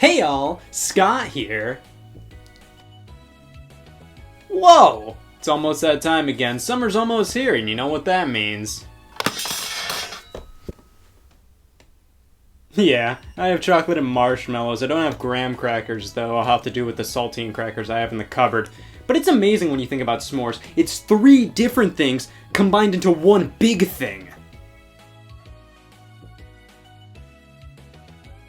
Hey y'all, Scott here. Whoa! It's almost that time again. Summer's almost here, and you know what that means. Yeah, I have chocolate and marshmallows. I don't have graham crackers, though. I'll have to do with the saltine crackers I have in the cupboard. But it's amazing when you think about s'mores. It's 3 different things combined into one big thing.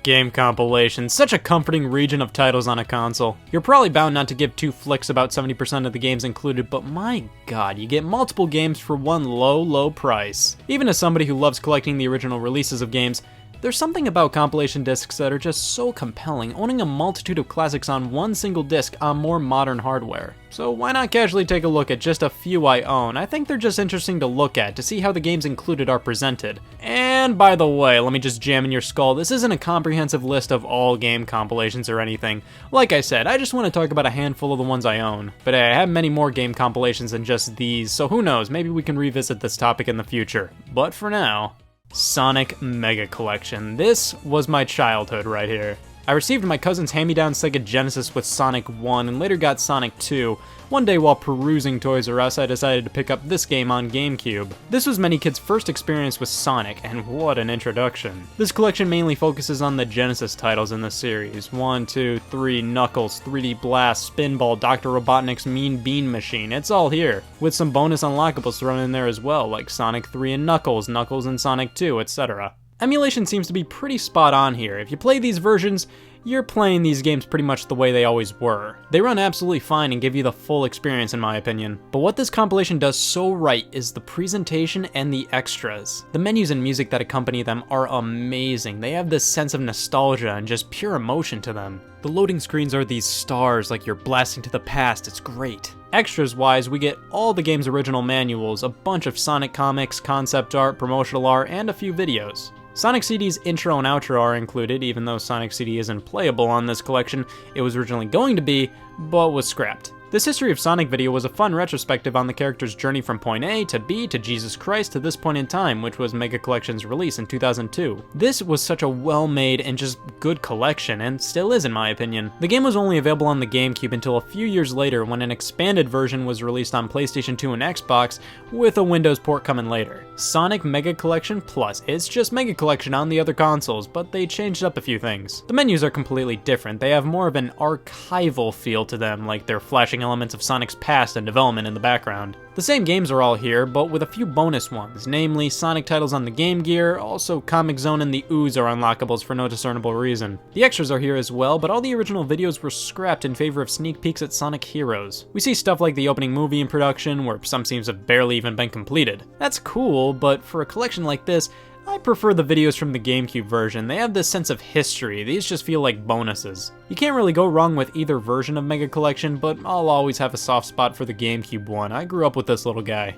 Game Compilations, such a comforting region of titles on a console. You're probably bound not to give 2 flicks about 70% of the games included, but my god, you get multiple games for one low price. Even as somebody who loves collecting the original releases of games, there's something about compilation discs that are just so compelling, owning a multitude of classics on one single disc on more modern hardware. So why not casually take a look at just a few I own? I think they're just interesting to look at, to see how the games included are presented. And by the way, let me just jam in your skull, this isn't a comprehensive list of all game compilations or anything. Like I said, I just want to talk about a handful of the ones I own. But hey, I have many more game compilations than just these, so who knows, maybe we can revisit this topic in the future. But for now, Sonic Mega Collection. This was my childhood right here. I received my cousin's hand-me-down Sega Genesis with Sonic 1 and later got Sonic 2. One day while perusing Toys R Us, I decided to pick up this game on GameCube. This was many kids' first experience with Sonic, and what an introduction. This collection mainly focuses on the Genesis titles in the series. 1, 2, 3, Knuckles, 3D Blast, Spinball, Dr. Robotnik's Mean Bean Machine, it's all here. With some bonus unlockables thrown in there as well, like Sonic 3 and Knuckles, Knuckles and Sonic 2, etc. Emulation seems to be pretty spot on here. If you play these versions, you're playing these games pretty much the way they always were. They run absolutely fine and give you the full experience in my opinion. But what this compilation does so right is the presentation and the extras. The menus and music that accompany them are amazing. They have this sense of nostalgia and just pure emotion to them. The loading screens are these stars like you're blasting to the past, it's great. Extras wise, we get all the game's original manuals, a bunch of Sonic comics, concept art, promotional art, and a few videos. Sonic CD's intro and outro are included, even though Sonic CD isn't playable on this collection. It was originally going to be, but was scrapped. This History of Sonic video was a fun retrospective on the character's journey from point A to B to Jesus Christ to this point in time, which was Mega Collection's release in 2002. This was such a well-made and just good collection, and still is in my opinion. The game was only available on the GameCube until a few years later when an expanded version was released on PlayStation 2 and Xbox, with a Windows port coming later. Sonic Mega Collection Plus, it's just Mega Collection on the other consoles, but they changed up a few things. The menus are completely different, they have more of an archival feel to them, like they're flashing elements of Sonic's past and development in the background. The same games are all here, but with a few bonus ones, namely Sonic titles on the Game Gear, also Comic Zone and the Ooze are unlockables for no discernible reason. The extras are here as well, but all the original videos were scrapped in favor of sneak peeks at Sonic Heroes. We see stuff like the opening movie in production, where some scenes have barely even been completed. That's cool, but for a collection like this, I prefer the videos from the GameCube version. They have this sense of history, these just feel like bonuses. You can't really go wrong with either version of Mega Collection, but I'll always have a soft spot for the GameCube one. I grew up with this little guy.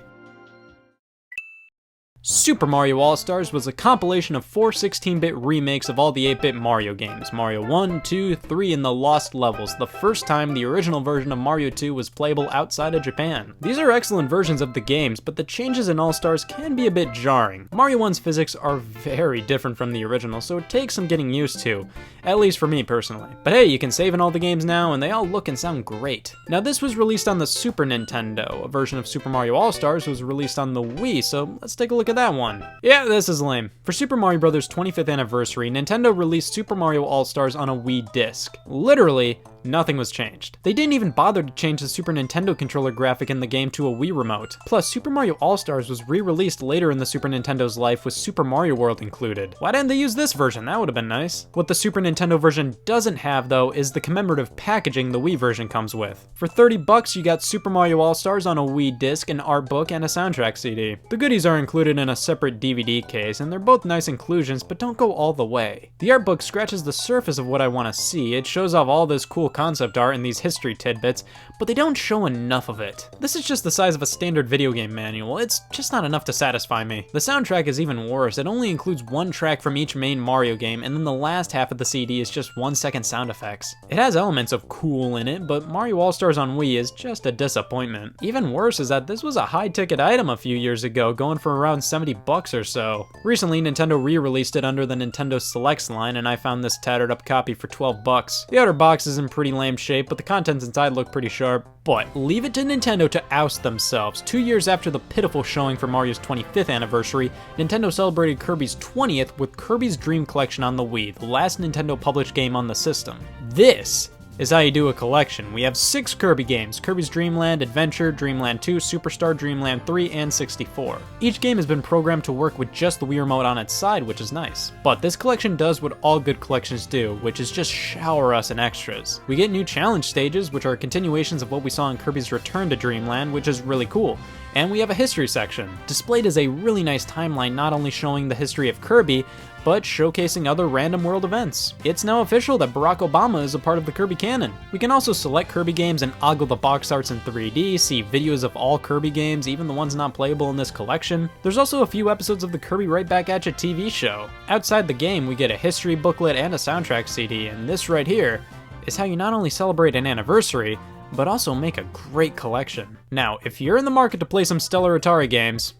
Super Mario All-Stars was a compilation of 4 16-bit remakes of all the 8-bit Mario games, Mario 1, 2, 3, and the Lost Levels, the first time the original version of Mario 2 was playable outside of Japan. These are excellent versions of the games, but the changes in All-Stars can be a bit jarring. Mario 1's physics are very different from the original, so it takes some getting used to, at least for me personally. But hey, you can save in all the games now, and they all look and sound great. Now this was released on the Super Nintendo. A version of Super Mario All-Stars was released on the Wii, so let's take a look at that one. Yeah, this is lame. For Super Mario Bros. 25th anniversary, Nintendo released Super Mario All-Stars on a Wii disc. Literally, nothing was changed. They didn't even bother to change the Super Nintendo controller graphic in the game to a Wii remote. Plus, Super Mario All-Stars was re-released later in the Super Nintendo's life with Super Mario World included. Why didn't they use this version? That would have been nice. What the Super Nintendo version doesn't have, though, is the commemorative packaging the Wii version comes with. For $30, you got Super Mario All-Stars on a Wii disc, an art book, and a soundtrack CD. The goodies are included in a separate DVD case, and they're both nice inclusions, but don't go all the way. The art book scratches the surface of what I want to see. It shows off all this cool concept art and these history tidbits, but they don't show enough of it. This is just the size of a standard video game manual. It's just not enough to satisfy me. The soundtrack is even worse. It only includes one track from each main Mario game, and then the last half of the CD is just 1-second sound effects. It has elements of cool in it, but Mario All-Stars on Wii is just a disappointment. Even worse is that this was a high-ticket item a few years ago, going for around $70 or so. Recently, Nintendo re-released it under the Nintendo Selects line, and I found this tattered up copy for $12. The outer box is in pretty lame shape, but the contents inside look pretty sharp. But leave it to Nintendo to oust themselves. 2 years after the pitiful showing for Mario's 25th anniversary, Nintendo celebrated Kirby's 20th with Kirby's Dream Collection on the Wii, the last Nintendo published game on the system. This is how you do a collection. We have 6 Kirby games: Kirby's Dream Land, Adventure, Dreamland 2, Superstar, Dreamland 3, and 64. Each game has been programmed to work with just the Wii Remote on its side, which is nice. But this collection does what all good collections do, which is just shower us in extras. We get new challenge stages, which are continuations of what we saw in Kirby's Return to Dreamland, which is really cool. And we have a history section. Displayed is a really nice timeline, not only showing the history of Kirby, but showcasing other random world events. It's now official that Barack Obama is a part of the Kirby canon. We can also select Kirby games and ogle the box arts in 3D, see videos of all Kirby games, even the ones not playable in this collection. There's also a few episodes of the Kirby Right Back At Ya TV show. Outside the game, we get a history booklet and a soundtrack CD, and this right here is how you not only celebrate an anniversary, but also make a great collection. Now, if you're in the market to play some stellar Atari games,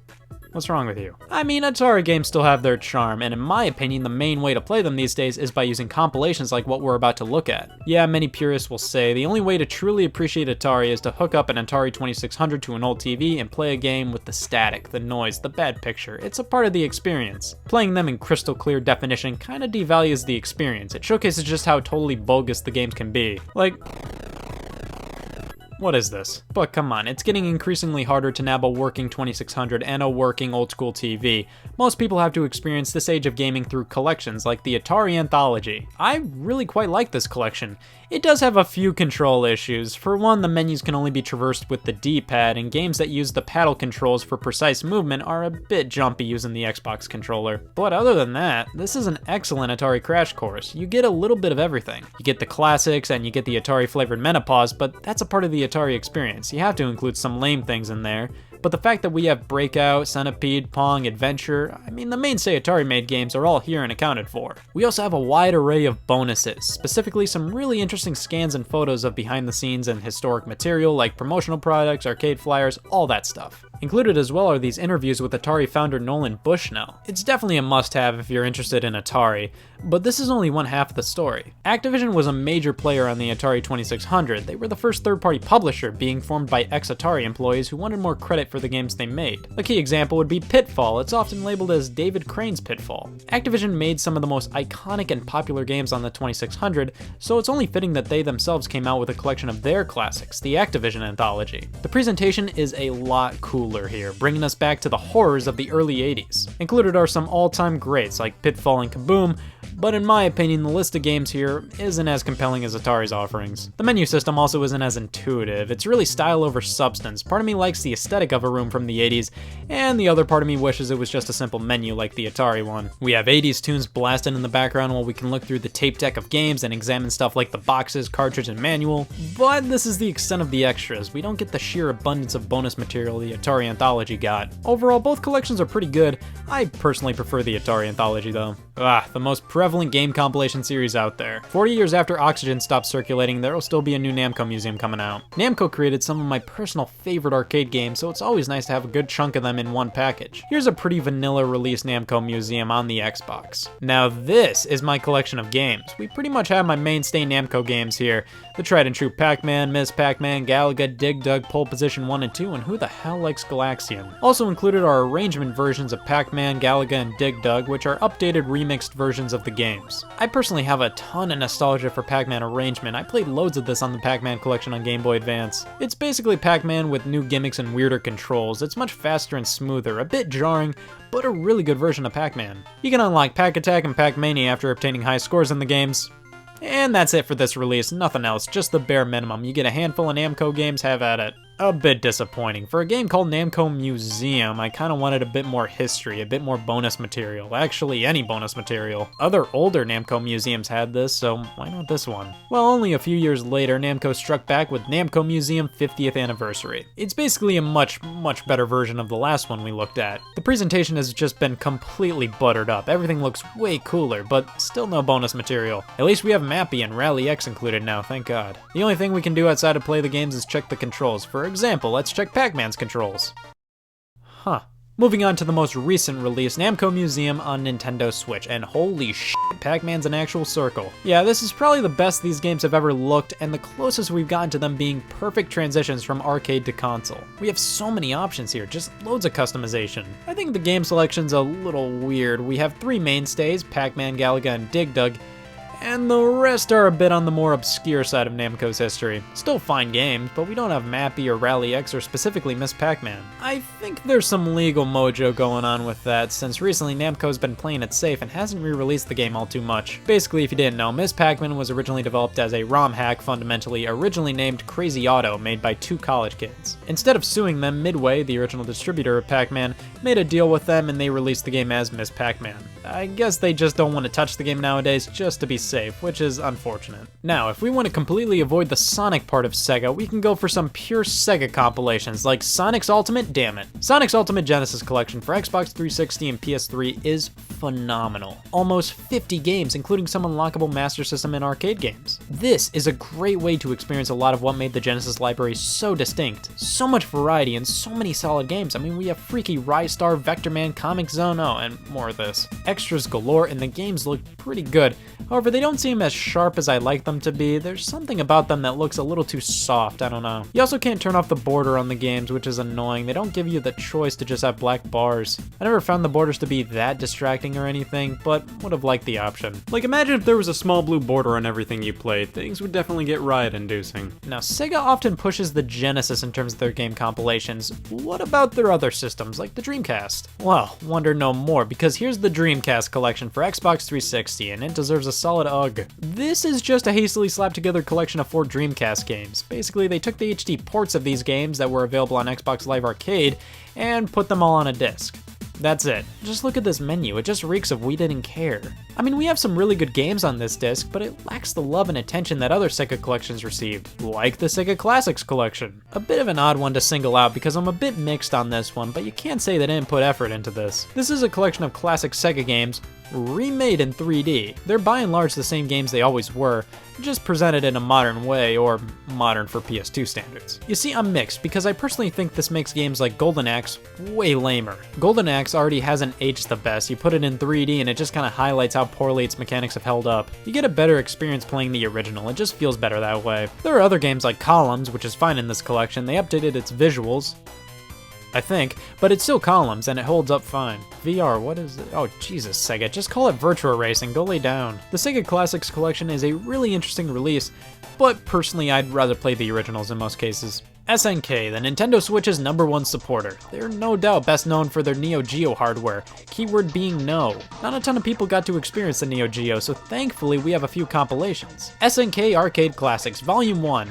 what's wrong with you? I mean, Atari games still have their charm, and in my opinion, the main way to play them these days is by using compilations like what we're about to look at. Yeah, many purists will say the only way to truly appreciate Atari is to hook up an Atari 2600 to an old TV and play a game with the static, the noise, the bad picture. It's a part of the experience. Playing them in crystal clear definition kinda devalues the experience. It showcases just how totally bogus the games can be. Like, what is this? But come on, it's getting increasingly harder to nab a working 2600 and a working old school TV. Most people have to experience this age of gaming through collections like the Atari Anthology. I really quite like this collection. It does have a few control issues. For one, the menus can only be traversed with the D-pad, and games that use the paddle controls for precise movement are a bit jumpy using the Xbox controller. But other than that, this is an excellent Atari crash course. You get a little bit of everything. You get the classics and you get the Atari flavored menopause, but that's a part of the Atari experience. You have to include some lame things in there. But the fact that we have Breakout, Centipede, Pong, Adventure, I mean, the mainstay Atari-made games are all here and accounted for. We also have a wide array of bonuses, specifically some really interesting scans and photos of behind the scenes and historic material like promotional products, arcade flyers, all that stuff. Included as well are these interviews with Atari founder Nolan Bushnell. It's definitely a must-have if you're interested in Atari, but this is only one half of the story. Activision was a major player on the Atari 2600. They were the first third-party publisher, being formed by ex-Atari employees who wanted more credit for the games they made. A key example would be Pitfall. It's often labeled as David Crane's Pitfall. Activision made some of the most iconic and popular games on the 2600, so it's only fitting that they themselves came out with a collection of their classics, the Activision Anthology. The presentation is a lot cooler here, bringing us back to the horrors of the early 80s. Included are some all-time greats like Pitfall and Kaboom, but in my opinion, the list of games here isn't as compelling as Atari's offerings. The menu system also isn't as intuitive. It's really style over substance. Part of me likes the aesthetic of a room from the 80s, and the other part of me wishes it was just a simple menu like the Atari one. We have 80s tunes blasted in the background while we can look through the tape deck of games and examine stuff like the boxes, cartridge, and manual, but this is the extent of the extras. We don't get the sheer abundance of bonus material the Atari Anthology got. Overall, both collections are pretty good. I personally prefer the Atari Anthology though. The most prevalent game compilation series out there. 40 years after Oxygen stopped circulating, there will still be a new Namco Museum coming out. Namco created some of my personal favorite arcade games, so it's always nice to have a good chunk of them in one package. Here's a pretty vanilla release Namco Museum on the Xbox. Now this is my collection of games. We pretty much have my mainstay Namco games here. The tried and true Pac-Man, Ms. Pac-Man, Galaga, Dig Dug, Pole Position 1 and 2, and who the hell likes Galaxian? Also included are arrangement versions of Pac-Man, Galaga, and Dig Dug, which are updated remixed versions of the games. I personally have a ton of nostalgia for Pac-Man arrangement. I played loads of this on the Pac-Man collection on Game Boy Advance. It's basically Pac-Man with new gimmicks and weirder controls. It's much faster and smoother, a bit jarring, but a really good version of Pac-Man. You can unlock Pac-Attack and Pac-Mania after obtaining high scores in the games. And that's it for this release, nothing else, just the bare minimum. You get a handful of Namco games, have at it. A bit disappointing. For a game called Namco Museum, I kinda wanted a bit more history, a bit more bonus material. Actually, any bonus material. Other older Namco Museums had this, so why not this one? Well, only a few years later, Namco struck back with Namco Museum 50th Anniversary. It's basically a much better version of the last one we looked at. The presentation has just been completely buttered up. Everything looks way cooler, but still no bonus material. At least we have Mappy and Rally X included now, thank God. The only thing we can do outside of play the games is check the controls. For example, let's check Pac-Man's controls. Huh. Moving on to the most recent release, Namco Museum on Nintendo Switch, and holy shit, Pac-Man's an actual circle. Yeah, this is probably the best these games have ever looked, and the closest we've gotten to them being perfect transitions from arcade to console. We have so many options here, just loads of customization. I think the game selection's a little weird. We have 3 mainstays, Pac-Man, Galaga, and Dig Dug, and the rest are a bit on the more obscure side of Namco's history. Still fine games, but we don't have Mappy or Rally X or specifically Miss Pac-Man. I think there's some legal mojo going on with that, since recently Namco's been playing it safe and hasn't re-released the game all too much. Basically, if you didn't know, Miss Pac-Man was originally developed as a ROM hack, fundamentally originally named Crazy Auto, made by 2 college kids. Instead of suing them, Midway, the original distributor of Pac-Man, made a deal with them and they released the game as Miss Pac-Man. I guess they just don't want to touch the game nowadays just to be safe, which is unfortunate. Now, if we want to completely avoid the Sonic part of Sega, we can go for some pure Sega compilations, like Sonic's Ultimate, damn it. Sonic's Ultimate Genesis Collection for Xbox 360 and PS3 is phenomenal. Almost 50 games, including some unlockable Master System and arcade games. This is a great way to experience a lot of what made the Genesis library so distinct. So much variety and so many solid games. I mean, we have freaky Rise Star, Vector Man, Comic Zone, oh, and more of this. Extras galore, and the games look pretty good. However, they don't seem as sharp as I'd like them to be. There's something about them that looks a little too soft, I don't know. You also can't turn off the border on the games, which is annoying. They don't give you the choice to just have black bars. I never found the borders to be that distracting or anything, but would have liked the option. Like, imagine if there was a small blue border on everything you played. Things would definitely get riot-inducing. Now, Sega often pushes the Genesis in terms of their game compilations. What about their other systems, like the Dreamcast? Well, wonder no more, because here's the Dreamcast collection for Xbox 360, and it deserves a solid UGG. This is just a hastily slapped together collection of 4 Dreamcast games. Basically, they took the HD ports of these games that were available on Xbox Live Arcade and put them all on a disc. That's it. Just look at this menu, it just reeks of we didn't care. I mean, we have some really good games on this disc, but it lacks the love and attention that other Sega collections received, like the Sega Classics collection. A bit of an odd one to single out because I'm a bit mixed on this one, but you can't say they didn't put effort into this. This is a collection of classic Sega games, remade in 3D. They're by and large the same games they always were, just presented in a modern way, or modern for PS2 standards. You see, I'm mixed, because I personally think this makes games like Golden Axe way lamer. Golden Axe already hasn't aged the best. You put it in 3D and it just kind of highlights how poorly its mechanics have held up. You get a better experience playing the original, it just feels better that way. There are other games like Columns, which is fine in this collection. They updated its visuals, I think, but it's still Columns, and it holds up fine. VR, what is it? Oh, Jesus, Sega, just call it Virtua Racing, go lay down. The Sega Classics collection is a really interesting release, but personally I'd rather play the originals in most cases. SNK, the Nintendo Switch's #1 supporter. They're no doubt best known for their Neo Geo hardware, keyword being no. Not a ton of people got to experience the Neo Geo, so thankfully we have a few compilations. SNK Arcade Classics, Volume 1.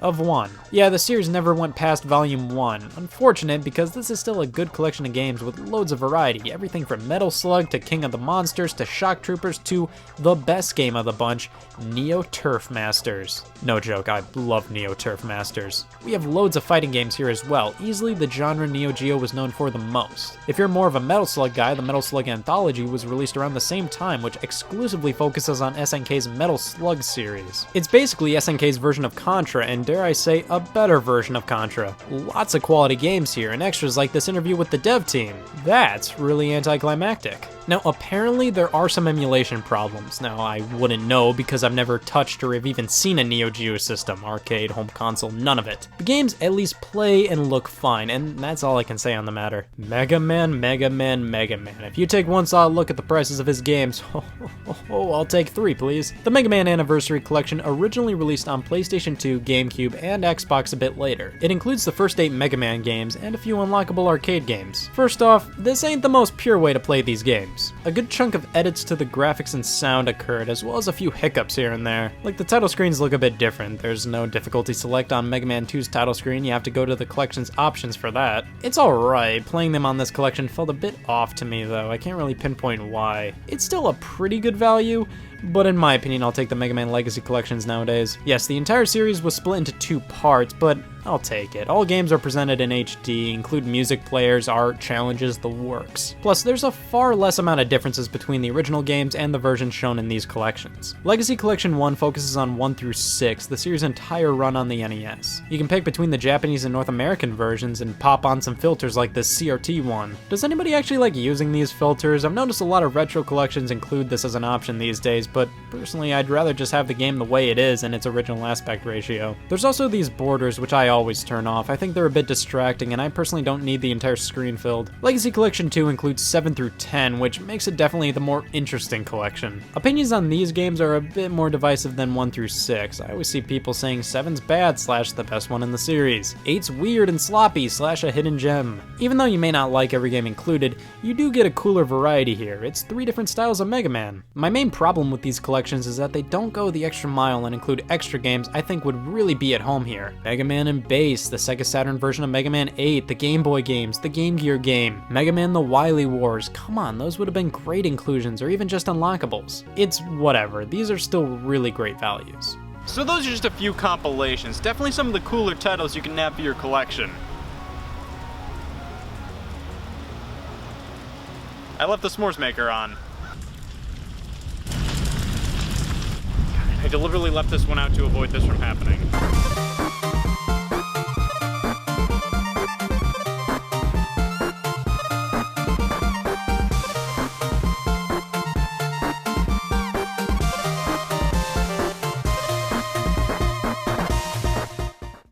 Of 1. Yeah, the series never went past Volume 1. Unfortunate, because this is still a good collection of games with loads of variety. Everything from Metal Slug to King of the Monsters to Shock Troopers to the best game of the bunch, Neo Turf Masters. No joke, I love Neo Turf Masters. We have loads of fighting games here as well, easily the genre Neo Geo was known for the most. If you're more of a Metal Slug guy, the Metal Slug Anthology was released around the same time, which exclusively focuses on SNK's Metal Slug series. It's basically SNK's version of Contra, and dare I say, a better version of Contra. Lots of quality games here, and extras like this interview with the dev team. That's really anticlimactic. Now, apparently there are some emulation problems. Now, I wouldn't know because I've never touched or have even seen a Neo Geo system, arcade, home console, none of it. The games at least play and look fine, and that's all I can say on the matter. Mega Man, Mega Man, Mega Man. If you take one solid look at the prices of his games, I'll take 3, please. The Mega Man Anniversary Collection originally released on PlayStation 2, GameCube, and Xbox a bit later. It includes the first 8 Mega Man games and a few unlockable arcade games. First off, this ain't the most pure way to play these games. games. A good chunk of edits to the graphics and sound occurred, as well as a few hiccups here and there. Like, the title screens look a bit different. There's no difficulty select on Mega Man 2's title screen, you have to go to the collection's options for that. It's alright, playing them on this collection felt a bit off to me though, I can't really pinpoint why. It's still a pretty good value, but in my opinion, I'll take the Mega Man Legacy collections nowadays. Yes, the entire series was split into 2 parts, but I'll take it. All games are presented in HD, include music players, art, challenges, the works. Plus, there's a far less amount of differences between the original games and the versions shown in these collections. Legacy Collection 1 focuses on 1 through 6, the series' entire run on the NES. You can pick between the Japanese and North American versions and pop on some filters like this CRT one. Does anybody actually like using these filters? I've noticed a lot of retro collections include this as an option these days, but personally I'd rather just have the game the way it is in its original aspect ratio. There's also these borders, which I always turn off. I think they're a bit distracting, and I personally don't need the entire screen filled. Legacy Collection 2 includes 7 through 10, which makes it definitely the more interesting collection. Opinions on these games are a bit more divisive than 1 through 6. I always see people saying 7's bad / the best one in the series. 8's weird and sloppy / a hidden gem. Even though you may not like every game included, you do get a cooler variety here. It's 3 different styles of Mega Man. My main problem with these collections is that they don't go the extra mile and include extra games I think would really be at home here. Mega Man and Bass, the Sega Saturn version of Mega Man 8, the Game Boy games, the Game Gear game, Mega Man the Wily Wars, come on, those would have been great inclusions or even just unlockables. It's whatever, these are still really great values. So those are just a few compilations, definitely some of the cooler titles you can nab for your collection. I left the s'mores maker on. I deliberately left this one out to avoid this from happening.